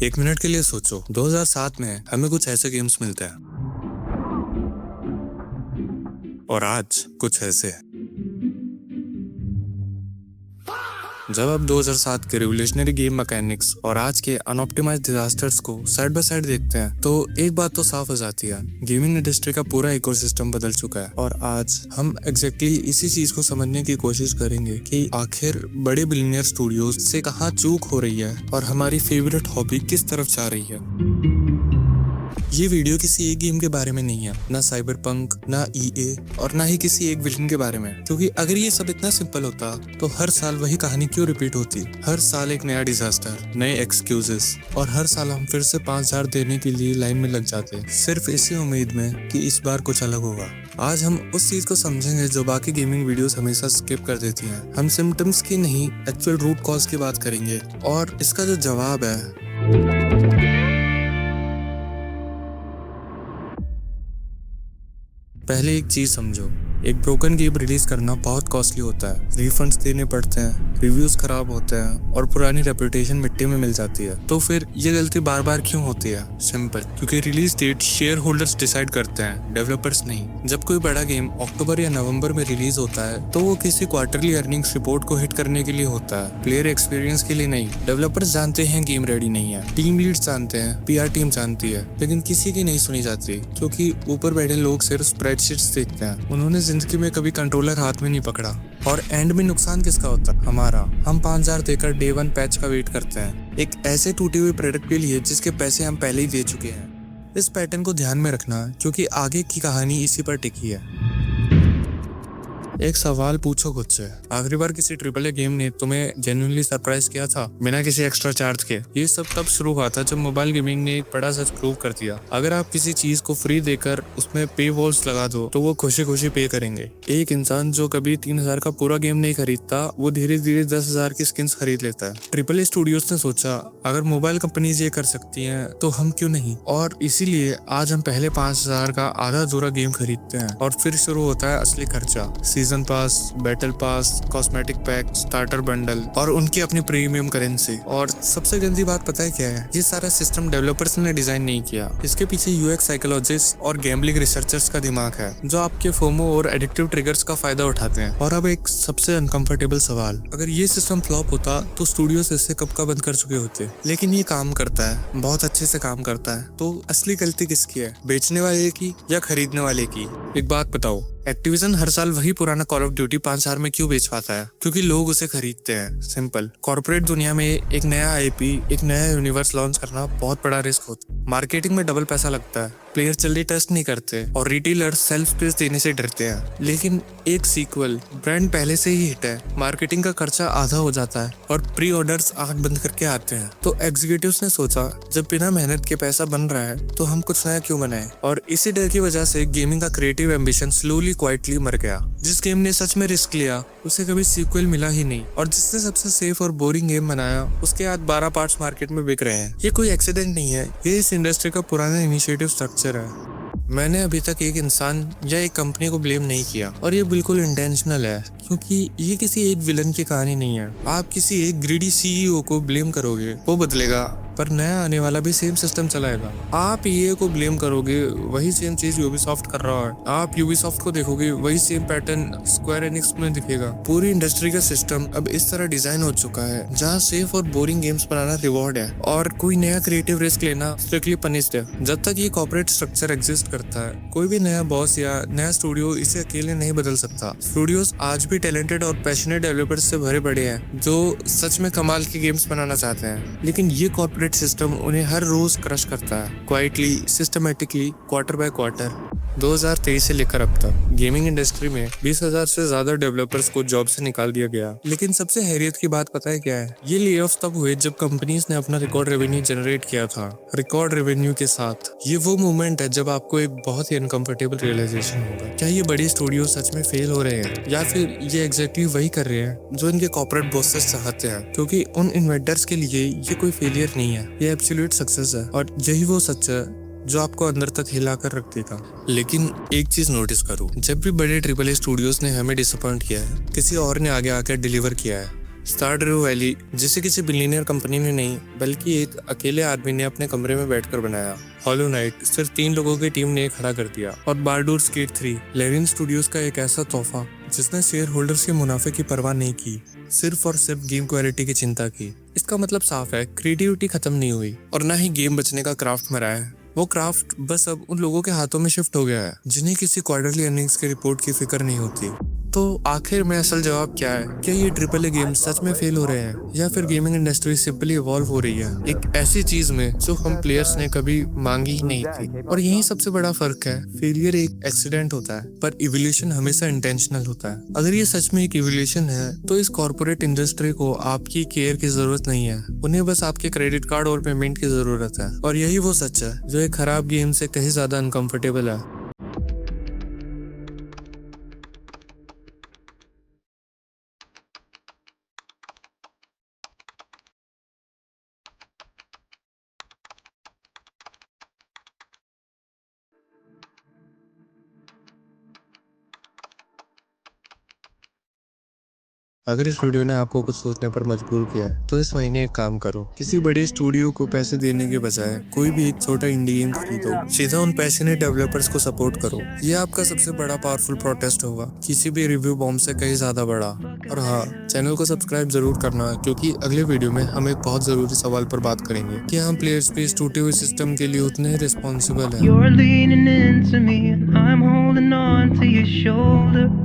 एक मिनट के लिए सोचो, 2007 में हमें कुछ ऐसे गेम्स मिलते हैं और आज कुछ ऐसे। जब आप 2007 के रिवोल्यूशनरी गेम मैकेनिक्स और आज के अनऑप्टिमाइज्ड डिजास्टर्स को साइड बाय साइड देखते हैं तो एक बात तो साफ हो जाती है, गेमिंग इंडस्ट्री का पूरा इकोसिस्टम बदल चुका है। और आज हम एग्जैक्टली इसी चीज को समझने की कोशिश करेंगे कि आखिर बड़े बिलियनियर स्टूडियोज से कहाँ चूक हो रही है और हमारी फेवरेट हॉबी किस तरफ जा रही है। ये वीडियो किसी एक गेम के बारे में नहीं है, ना साइबरपंक, ना ईए और ना ही किसी एक विलन के बारे में, क्योंकि अगर ये सब इतना सिंपल होता तो हर साल वही कहानी क्यों रिपीट होती। हर साल एक नया डिजास्टर, नए एक्सक्यूजेस और हर साल हम फिर से 5000 देने के लिए लाइन में लग जाते, सिर्फ इसी उम्मीद में कि इस बार कुछ अलग होगा। आज हम उस चीज को समझेंगे जो बाकी गेमिंग वीडियोस हमेशा स्किप कर देती हैं। हम सिम्टम्स की नहीं, एक्चुअल रूट कॉज की बात करेंगे और इसका जो जवाब है। पहले एक चीज समझो, एक ब्रोकन गेम रिलीज करना बहुत कॉस्टली होता है। रिफंड्स देने पड़ते हैं, रिव्यूज खराब होते हैं और पुरानी रेपुटेशन मिट्टी में मिल जाती है। तो फिर ये गलती बार बार क्यों होती है? सिंपल, क्योंकि release date shareholders decide करते हैं, डेवलपर्स नहीं। जब कोई बड़ा गेम अक्टूबर या नवंबर में रिलीज होता है तो वो किसी क्वार्टरली अर्निंग्स रिपोर्ट को हिट करने के लिए होता है, प्लेयर एक्सपीरियंस के लिए नहीं। डेवलपर्स जानते हैं गेम रेडी नहीं है, टीम लीड्स जानते हैं, पीआर टीम जानती है, लेकिन किसी की नहीं सुनी जाती, क्योंकि ऊपर बैठे लोग सिर्फ स्प्रेडशीट्स देखते हैं। उन्होंने जिंदगी में कभी कंट्रोलर हाथ में नहीं पकड़ा। और एंड में नुकसान किसका होता है? हमारा। हम 5000 देकर डे 1 पैच का वेट करते हैं, एक ऐसे टूटे हुए प्रोडक्ट के लिए जिसके पैसे हम पहले ही दे चुके हैं। इस पैटर्न को ध्यान में रखना, क्योंकि आगे की कहानी इसी पर टिकी है। एक सवाल पूछो खुद से, आखिरी बार किसी ट्रिपल ए गेम ने तुम्हें जेन्युइनली सरप्राइज किया था बिना किसी एक्स्ट्रा चार्ज के? ये सब तब शुरू हुआ था जब मोबाइल गेमिंग ने एक बड़ा सच प्रूव कर दिया। अगर आप किसी चीज को फ्री देकर उसमें पे वॉल्स लगा दो तो वो खुशी खुशी पे करेंगे। एक इंसान जो कभी 3000 का पूरा गेम नहीं खरीदता, वो धीरे धीरे 10,000 की स्किन्स खरीद लेता है। ट्रिपल ए स्टूडियोज ने सोचा, अगर मोबाइल कंपनीज ये कर सकती हैं तो हम क्यों नहीं। और इसीलिए आज हम पहले 5000 का आधा अधूरा गेम खरीदते हैं और फिर शुरू होता है असली खर्चा। सीजन पास, battle pass, cosmetic pack, starter bundle और उनकी अपनी प्रीमियम करेंसी। और सबसे गंदी बात पता है क्या है? ये सारा सिस्टम डेवलपर्स ने डिजाइन नहीं किया। इसके पीछे यूएक्स साइकोलॉजिस्ट और गैम्बलिंग रिसर्चर्स का दिमाग है, जो आपके फोमो और एडिक्टिव ट्रिगर्स का फायदा उठाते हैं। और अब एक सबसे अनकंफर्टेबल सवाल, अगर ये सिस्टम फ्लॉप होता तो स्टूडियोज इससे कब का बंद कर चुके होते। लेकिन ये काम करता है, बहुत अच्छे से काम करता है। तो असली गलती किसकी है, बेचने वाले की या खरीदने वाले की? एक बात बताओ, एक्टिविजन हर साल वही पुराना कॉल ऑफ ड्यूटी 5000 में क्यों बेच पाता है? क्योंकि लोग उसे खरीदते हैं। सिंपल। कॉर्पोरेट दुनिया में एक नया आईपी, एक नया यूनिवर्स लॉन्च करना बहुत बड़ा रिस्क होता है। मार्केटिंग में डबल पैसा लगता है, प्लेयर जल्दी टेस्ट नहीं करते और रिटेलर सेल्फ स्पेस देने से डरते हैं। लेकिन एक सीक्वल ब्रांड पहले से ही हिट है, मार्केटिंग का खर्चा आधा हो जाता है और प्री ऑर्डर्स आंख बंद करके आते हैं। तो एग्जीक्यूटिव्स ने सोचा, जब बिना मेहनत के पैसा बन रहा है तो हम कुछ नया क्यों बनाएं। और इसी डर की वजह से गेमिंग का क्रिएटिव एम्बिशन स्लोली क्वाइटली मर गया। जिस गेम ने सच में रिस्क लिया उसे कभी सीक्वल मिला ही नहीं, और जिसने सबसे सेफ और बोरिंग गेम बनाया उसके आज 12 पार्ट्स मार्केट में बिक रहे हैं। ये कोई एक्सीडेंट नहीं है, ये इस इंडस्ट्री का पुराना इनिशिएटिव स्ट्रक्चर है। मैंने अभी तक एक इंसान या एक कंपनी को ब्लेम नहीं किया, और ये बिल्कुल इंटेंशनल है, क्योंकि ये किसी एक विलन की कहानी नहीं है। आप किसी एक ग्रीडी सीईओ को ब्लेम करोगे, वो बदलेगा, पर नया आने वाला भी सेम सिस्टम चलाएगा। आप ईए को ब्लेम करोगे, वही सेम चीज यूबीसॉफ्ट कर रहा है। आप यूबीसॉफ्ट को देखोगे, वही सेम पैटर्न स्क्वायर एनिक्स में दिखेगा। पूरी इंडस्ट्री का सिस्टम अब इस तरह डिजाइन हो चुका है, जहाँ सेफ और बोरिंग गेम्स बनाना रिवॉर्ड है और कोई नया क्रिएटिव रिस्क लेना स्ट्रिक्टली पनिश्ड है। जब तक ये कॉर्पोरेट स्ट्रक्चर एग्जिस्ट करता है, कोई भी नया बॉस या नया स्टूडियो इसे अकेले नहीं बदल सकता। स्टूडियोज आज भी टैलेंटेड और पैशनेट डेवलपर्स से भरे पड़े हैं, जो सच में कमाल के गेम्स बनाना चाहते हैं। लेकिन ये कॉर्पोरेट सिस्टम उन्हें हर रोज क्रश करता है, quietly, systematically, quarter by quarter. 2023 से लेकर अब तक गेमिंग इंडस्ट्री में 20,000 से ज्यादा डेवलपर्स को जॉब से निकाल दिया गया। लेकिन सबसे हैरियत की बात पता है क्या है? ये ले ऑफ तब हुए जब कंपनीज ने अपना रिकॉर्ड रेवेन्यू जनरेट किया था। रिकॉर्ड रेवेन्यू के साथ ये वो मोमेंट है जब आपको एक बहुत ही अनकंफर्टेबल रियलाइजेशन होगा, क्या ये बड़े स्टूडियो सच में फेल हो रहे हैं या फिर ये एग्जैक्टली वही कर रहे हैं जो इनके कॉर्पोरेट बॉसेस चाहते हैं। क्योंकि उन इन्वेंटर्स के लिए ये कोई फेलियर नहीं है, ये एब्सोल्यूट सक्सेस है, और यही वो सच है जो आपको अंदर तक हिलाकर रख देगा। लेकिन एक चीज नोटिस करो, जब भी बड़े ट्रिपल ए स्टूडियोज ने हमें डिसअपॉइंट किया है, किसी और ने आगे आकर डिलीवर किया है। स्टारड्यू वैली, जिसे किसी बिलियनियर कंपनी ने नहीं बल्कि एक अकेले आदमी ने अपने कमरे में बैठकर बनाया। हॉलो नाइट सिर्फ 3 लोगों की टीम ने खड़ा कर दिया। और बार्डूर्स गेट 3, लेरिन स्टूडियोज का एक ऐसा तोहफा जिसने शेयर होल्डर्स के मुनाफे की परवाह नहीं की, सिर्फ और सिर्फ गेम क्वालिटी की चिंता की। इसका मतलब साफ है, क्रिएटिविटी खत्म नहीं हुई और ना ही गेम बचने का क्राफ्ट मरा है। वो क्राफ्ट बस अब उन लोगों के हाथों में शिफ्ट हो गया है जिन्हें किसी क्वार्टरली अर्निंग्स की रिपोर्ट की फिक्र नहीं होती। तो आखिर में असल जवाब क्या है? क्या ये ट्रिपल ए गेम सच में फेल हो रहे हैं या फिर गेमिंग इंडस्ट्री सिंपली इवॉल्व हो रही है एक ऐसी चीज में जो हम प्लेयर्स ने कभी मांगी ही नहीं थी? और यही सबसे बड़ा फर्क है। फेलियर एक एक्सीडेंट होता है पर इवोल्यूशन हमेशा इंटेंशनल होता है। अगर ये सच में एक इवोल्यूशन है तो इस कॉर्पोरेट इंडस्ट्री को आपकी केयर की जरूरत नहीं है, उन्हें बस आपके क्रेडिट कार्ड और पेमेंट की जरूरत है। और यही वो सच है जो एक खराब गेम से कहीं ज्यादा अनकंफर्टेबल है। अगर इस वीडियो ने आपको कुछ सोचने पर मजबूर किया है तो इस महीने एक काम करो, किसी बड़े स्टूडियो को पैसे देने के बजाय कोई भी एक छोटा इंडी गेम खरीदो। सीधा उन पैशनेट डेवलपर्स को सपोर्ट करो। ये आपका सबसे बड़ा पावरफुल प्रोटेस्ट होगा, किसी भी रिव्यू बॉम्ब से कहीं ज्यादा बड़ा। और हाँ, चैनल को सब्सक्राइब जरूर करना क्योंकि अगले वीडियो में हम एक बहुत जरूरी सवाल पर बात करेंगे कि हम प्लेयर्स पे इस टूटे हुए सिस्टम के लिए उतने रिस्पॉन्सिबल है। You're leaning into me and I'm holding on to your shoulder.